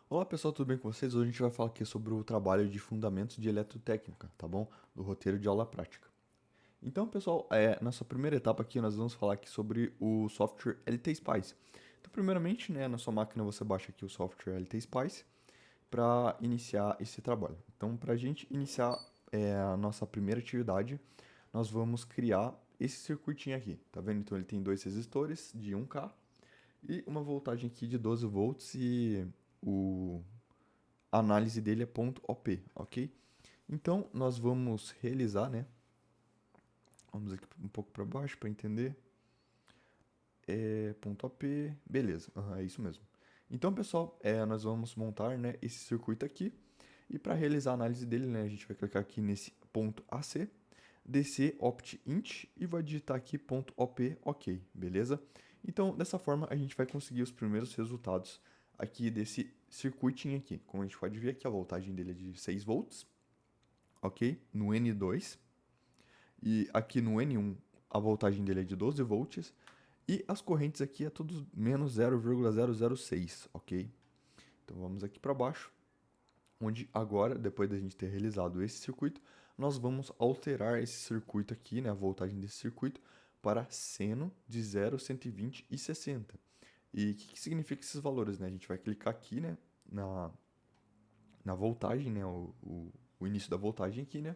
Olá pessoal, tudo bem com vocês? Hoje a gente vai falar aqui sobre o trabalho de fundamentos de eletrotécnica, tá bom? Do roteiro de aula prática. Então, pessoal, nossa primeira etapa aqui nós vamos falar aqui sobre o software LT Spice. Então, primeiramente, né, na sua máquina você baixa aqui o software LT Spice para iniciar esse trabalho. Então, para a gente iniciar a nossa primeira atividade, nós vamos criar esse circuitinho aqui, tá vendo? Então, ele tem dois resistores de 1K e uma voltagem aqui de 12 volts e o a análise dele é .op, ok? Então, nós vamos realizar, né? Vamos aqui um pouco para baixo para entender. .op, beleza, é isso mesmo. Então, pessoal, nós vamos montar, né, esse circuito aqui. E para realizar a análise dele, né, a gente vai clicar aqui nesse .ac, descer opt-int e vai digitar aqui .op, ok, beleza? Então, dessa forma, a gente vai conseguir os primeiros resultados aqui desse circuitinho aqui. Como a gente pode ver aqui, a voltagem dele é de 6 volts, ok? No N2. E aqui no N1 a voltagem dele é de 12 volts. E as correntes aqui é tudo menos 0,006, ok? Então vamos aqui para baixo, onde agora, depois da gente ter realizado esse circuito, nós vamos alterar esse circuito aqui, né, a voltagem desse circuito, para seno de 0, 120 e 60. E o que significa esses valores, né? A gente vai clicar aqui, né, na voltagem, né, o início da voltagem aqui, né?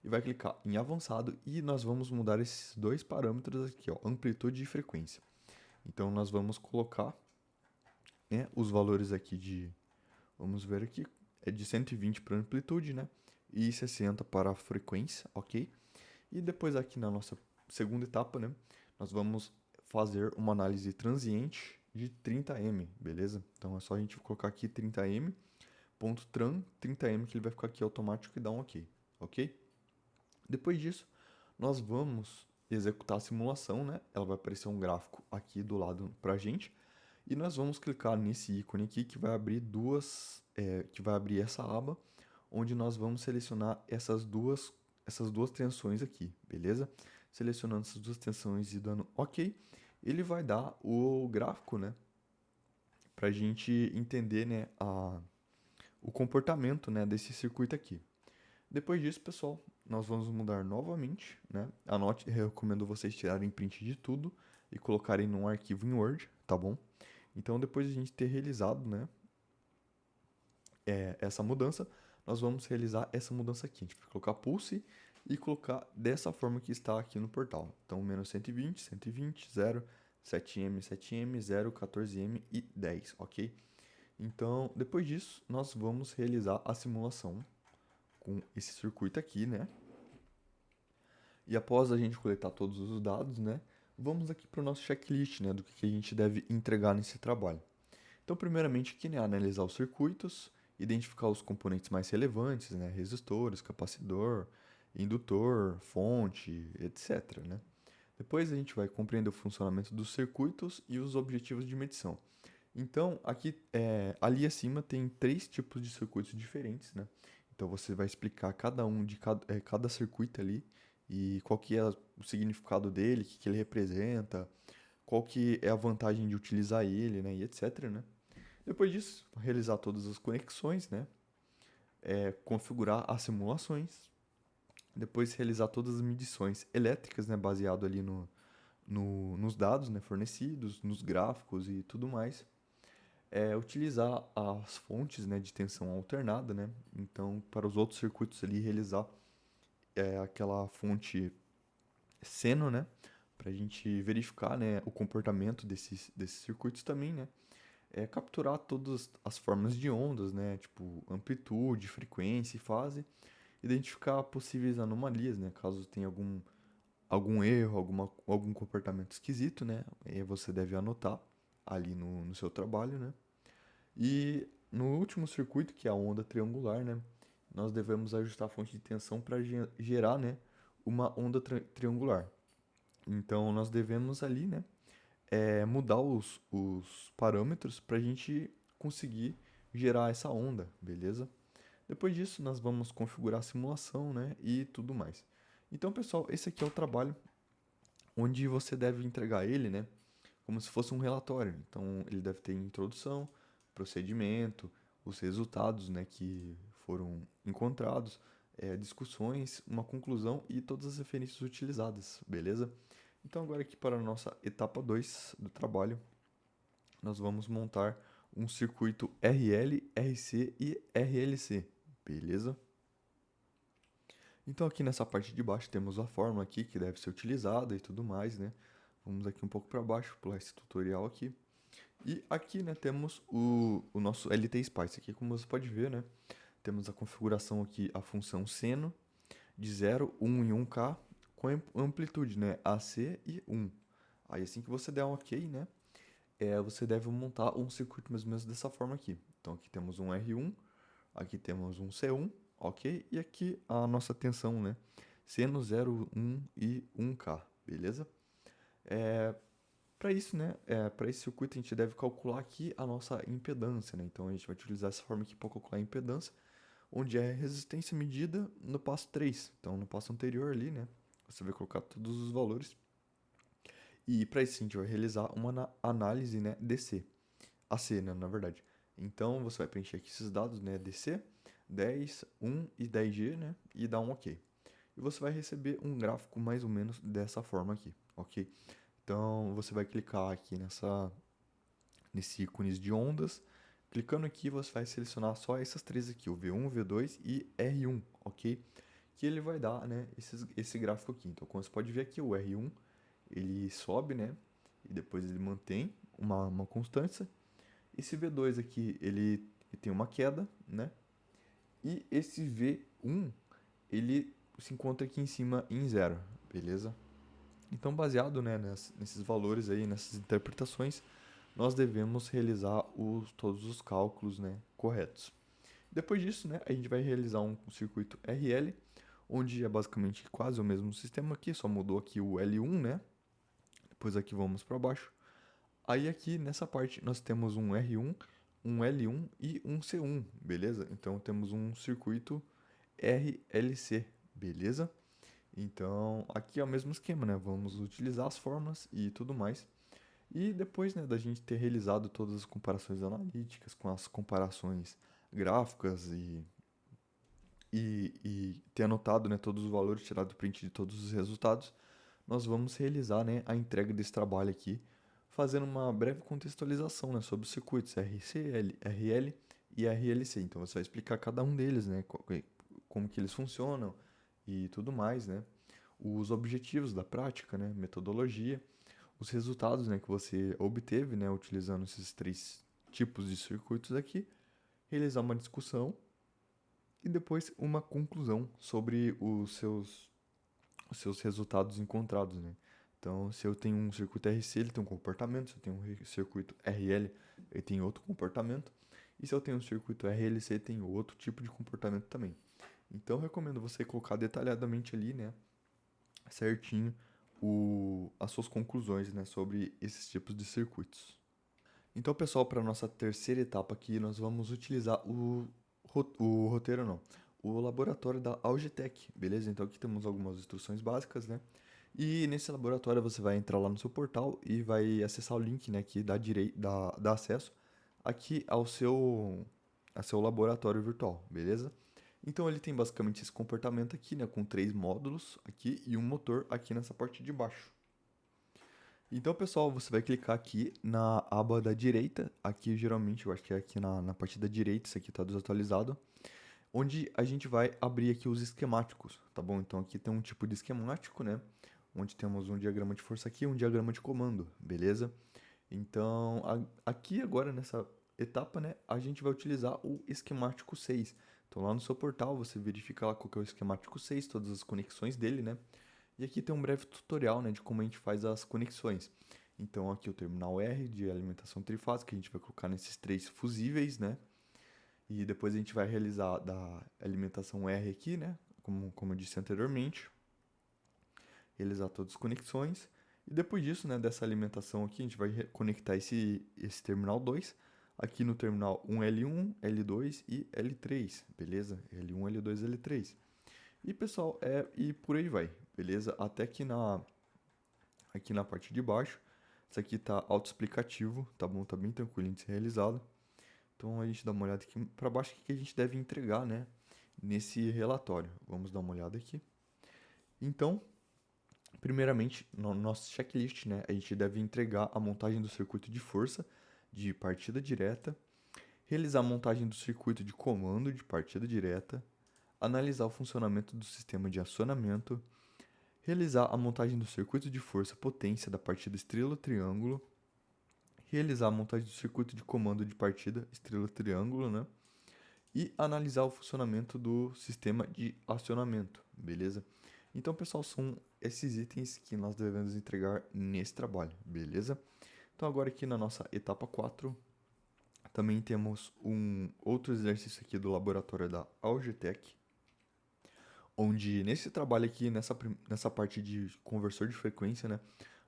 E vai clicar em avançado e nós vamos mudar esses dois parâmetros aqui, ó, amplitude e frequência. Então nós vamos colocar, né, os valores aqui vamos ver aqui, é de 120 para amplitude, né, e 60 para a frequência, ok? E depois aqui na nossa segunda etapa, né, nós vamos fazer uma análise transiente de 30M, beleza? Então é só a gente colocar aqui 30M, ponto .tran 30M que ele vai ficar aqui automático e dar um ok, ok? Depois disso, nós vamos executar a simulação, né? Ela vai aparecer um gráfico aqui do lado para a gente e nós vamos clicar nesse ícone aqui que vai abrir que vai abrir essa aba, onde nós vamos selecionar essas duas tensões aqui, beleza? Selecionando essas duas tensões e dando OK, ele vai dar o gráfico, né? Para a gente entender, né, o comportamento, né, desse circuito aqui. Depois disso, pessoal, nós vamos mudar novamente, né? Anote, eu recomendo vocês tirarem print de tudo e colocarem num arquivo em Word, tá bom? Então, depois de a gente ter realizado, né, essa mudança, nós vamos realizar essa mudança aqui. A gente vai colocar pulse e colocar dessa forma que está aqui no portal. Então, menos 120, 120, 0, 7M, 7M, 0, 14M e 10, ok? Então, depois disso, nós vamos realizar a simulação com esse circuito aqui, né? E após a gente coletar todos os dados, né, vamos aqui para o nosso checklist, né, do que a gente deve entregar nesse trabalho. Então, primeiramente, aqui, né, analisar os circuitos, identificar os componentes mais relevantes, né, resistores, capacitor, indutor, fonte, etc, né. Depois a gente vai compreender o funcionamento dos circuitos e os objetivos de medição. Então, aqui, ali acima tem três tipos de circuitos diferentes, né? Então, você vai explicar cada um de cada circuito ali e qual que é o significado dele, o que que ele representa, qual que é a vantagem de utilizar ele, né? E etc, né? Depois disso, realizar todas as conexões, né? Configurar as simulações, depois realizar todas as medições elétricas, né? Baseado ali nos dados, né? Fornecidos, nos gráficos e tudo mais. Utilizar as fontes, né, de tensão alternada, né? Então, para os outros circuitos ali, realizar aquela fonte seno, né? Para a gente verificar, né, o comportamento desses circuitos também, né? Capturar todas as formas de ondas, né? Tipo amplitude, frequência e fase. Identificar possíveis anomalias, né? Caso tenha algum erro, algum comportamento esquisito, né? Você deve anotar ali no seu trabalho, né? E no último circuito, que é a onda triangular, né, nós devemos ajustar a fonte de tensão para gerar, né, uma onda triangular. Então nós devemos ali, né, mudar os parâmetros para a gente conseguir gerar essa onda, beleza? Depois disso, nós vamos configurar a simulação, né, e tudo mais. Então, pessoal, esse aqui é o trabalho onde você deve entregar ele, né, como se fosse um relatório. Então, ele deve ter introdução, procedimento, os resultados, né, que foram encontrados, discussões, uma conclusão e todas as referências utilizadas, beleza? Então agora aqui para a nossa etapa 2 do trabalho, nós vamos montar um circuito RL, RC e RLC, beleza? Então aqui nessa parte de baixo temos a fórmula aqui que deve ser utilizada e tudo mais, né? Vamos aqui um pouco para baixo, pular esse tutorial aqui. E aqui, né, temos o nosso LT Spice aqui, como você pode ver, né? Temos a configuração aqui, a função seno de 0, 1 e 1K com amplitude, né, AC e 1. Aí assim que você der um OK, né, você deve montar um circuito mais ou menos dessa forma aqui. Então aqui temos um R1, aqui temos um C1, OK? E aqui a nossa tensão, né, seno 0, 1 e 1K, beleza? Para isso, né, para esse circuito a gente deve calcular aqui a nossa impedância, né? Então a gente vai utilizar essa forma aqui para calcular a impedância, onde é a resistência medida no passo 3. Então no passo anterior ali, né, você vai colocar todos os valores. E para isso a gente vai realizar uma análise, né, DC. AC, né, na verdade. Então você vai preencher aqui esses dados, né, DC, 10, 1 e 10G, né, e dar um OK. E você vai receber um gráfico mais ou menos dessa forma aqui, OK? Então você vai clicar aqui nesse ícones de ondas. Clicando aqui, você vai selecionar só essas três aqui, o V1, V2 e R1, ok? Que ele vai dar, né, esse gráfico aqui. Então, como você pode ver aqui, o R1, ele sobe, né, e depois ele mantém uma constância. Esse V2 aqui, ele tem uma queda, né, e esse V1, ele se encontra aqui em cima em zero, beleza? Então, baseado, né, nesses valores aí, nessas interpretações, nós devemos realizar todos os cálculos, né, corretos. Depois disso, né, a gente vai realizar um circuito RL, onde é basicamente quase o mesmo sistema aqui, só mudou aqui o L1, né? Depois aqui vamos para baixo. Aí aqui nessa parte nós temos um R1, um L1 e um C1, beleza? Então temos um circuito RLC, beleza? Então aqui é o mesmo esquema, né? Vamos utilizar as fórmulas e tudo mais. E depois, né, da gente ter realizado todas as comparações analíticas com as comparações gráficas e ter anotado, né, todos os valores, tirado print de todos os resultados, nós vamos realizar, né, a entrega desse trabalho aqui, fazendo uma breve contextualização, né, sobre os circuitos RC, RL e RLC. Então você vai explicar cada um deles, né, como que eles funcionam e tudo mais, né, os objetivos da prática, né, metodologia, os resultados, né, que você obteve, né, utilizando esses três tipos de circuitos aqui, realizar uma discussão e depois uma conclusão sobre os seus resultados encontrados, né? Então, se eu tenho um circuito RC, ele tem um comportamento, se eu tenho um circuito RL, ele tem outro comportamento, e se eu tenho um circuito RLC, tem outro tipo de comportamento também. Então, eu recomendo você colocar detalhadamente ali, né, certinho, as suas conclusões, né, sobre esses tipos de circuitos. Então, pessoal, para a nossa terceira etapa aqui, nós vamos utilizar o roteiro, não, o laboratório da Algitec, beleza? Então, aqui temos algumas instruções básicas, né? E nesse laboratório você vai entrar lá no seu portal e vai acessar o link, né, que dá acesso aqui ao seu laboratório virtual, beleza? Então, ele tem basicamente esse comportamento aqui, né, com 3 módulos aqui e um motor aqui nessa parte de baixo. Então, pessoal, você vai clicar aqui na aba da direita, aqui geralmente, eu acho que é aqui na parte da direita, isso aqui está desatualizado, onde a gente vai abrir aqui os esquemáticos, tá bom? Então aqui tem um tipo de esquemático, né? Onde temos um diagrama de força aqui e um diagrama de comando, beleza? Então, aqui agora nessa etapa, né, a gente vai utilizar o esquemático 6. Então lá no seu portal você verifica lá qual que é o esquemático 6, todas as conexões dele, né? E aqui tem um breve tutorial, né, de como a gente faz as conexões. Então aqui o terminal R de alimentação trifásica, a gente vai colocar nesses 3 fusíveis, né? E depois a gente vai realizar da alimentação R aqui, né? Como eu disse anteriormente. Realizar todas as conexões. E depois disso, né, dessa alimentação aqui, a gente vai conectar esse terminal 2 aqui no terminal 1L1, L2 e L3, beleza? L1, L2, L3. E pessoal, e por aí vai, beleza? Até aqui na parte de baixo. Isso aqui tá autoexplicativo, tá bom? Tá bem tranquilo de ser realizado. Então a gente dá uma olhada aqui para baixo, o que a gente deve entregar, né, nesse relatório. Vamos dar uma olhada aqui. Então, primeiramente, no nosso checklist, né, a gente deve entregar a montagem do circuito de força de partida direta, realizar a montagem do circuito de comando de partida direta, analisar o funcionamento do sistema de acionamento, realizar a montagem do circuito de força potência da partida estrela-triângulo, realizar a montagem do circuito de comando de partida estrela-triângulo, né? E analisar o funcionamento do sistema de acionamento, beleza? Então, pessoal, são esses itens que nós devemos entregar nesse trabalho, beleza? Então, agora aqui na nossa etapa 4, também temos um outro exercício aqui do laboratório da Algetec, onde nesse trabalho aqui, nessa parte de conversor de frequência, né,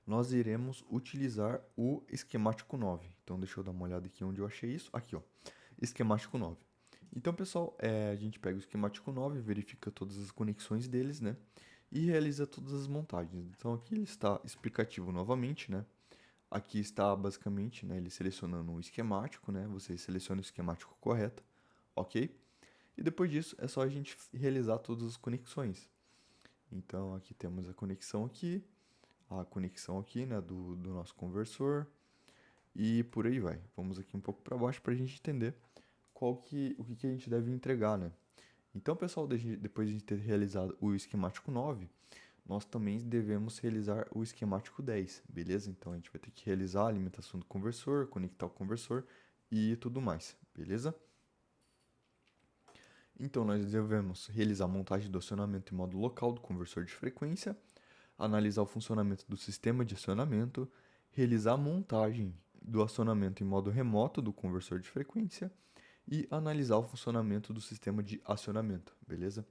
nós iremos utilizar o esquemático 9. Então, deixa eu dar uma olhada aqui onde eu achei isso. Aqui, ó, esquemático 9. Então, pessoal, a gente pega o esquemático 9, verifica todas as conexões deles, né, e realiza todas as montagens. Então, aqui ele está explicativo novamente, né. Aqui está basicamente, né, ele selecionando um esquemático, né, você seleciona o esquemático correto, ok? E depois disso é só a gente realizar todas as conexões. Então aqui temos a conexão aqui, né, do nosso conversor e por aí vai. Vamos aqui um pouco para baixo para a gente entender o que a gente deve entregar, né? Então, pessoal, depois de a gente ter realizado o esquemático 9, nós também devemos realizar o esquemático 10, beleza? Então a gente vai ter que realizar a alimentação do conversor, conectar o conversor e tudo mais, beleza? Então, nós devemos realizar a montagem do acionamento em modo local do conversor de frequência, analisar o funcionamento do sistema de acionamento, realizar a montagem do acionamento em modo remoto do conversor de frequência e analisar o funcionamento do sistema de acionamento, beleza?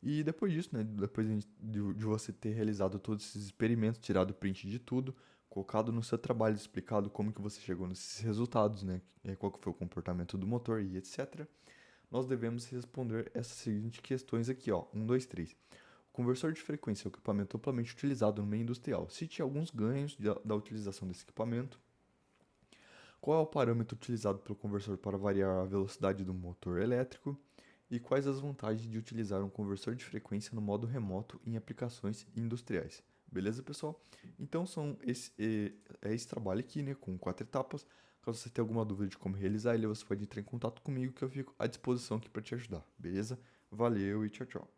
E depois disso, né, depois de você ter realizado todos esses experimentos, tirado print de tudo, colocado no seu trabalho, explicado como que você chegou nesses resultados, né, qual que foi o comportamento do motor e etc., nós devemos responder essas seguintes questões aqui, ó. 1, 2, 3. O conversor de frequência é um equipamento amplamente utilizado no meio industrial. Cite alguns ganhos da utilização desse equipamento. Qual é o parâmetro utilizado pelo conversor para variar a velocidade do motor elétrico? E quais as vantagens de utilizar um conversor de frequência no modo remoto em aplicações industriais? Beleza, pessoal? Então, é esse trabalho aqui, né, com 4 etapas. Caso você tenha alguma dúvida de como realizar ele, você pode entrar em contato comigo que eu fico à disposição aqui para te ajudar, beleza? Valeu e tchau, tchau.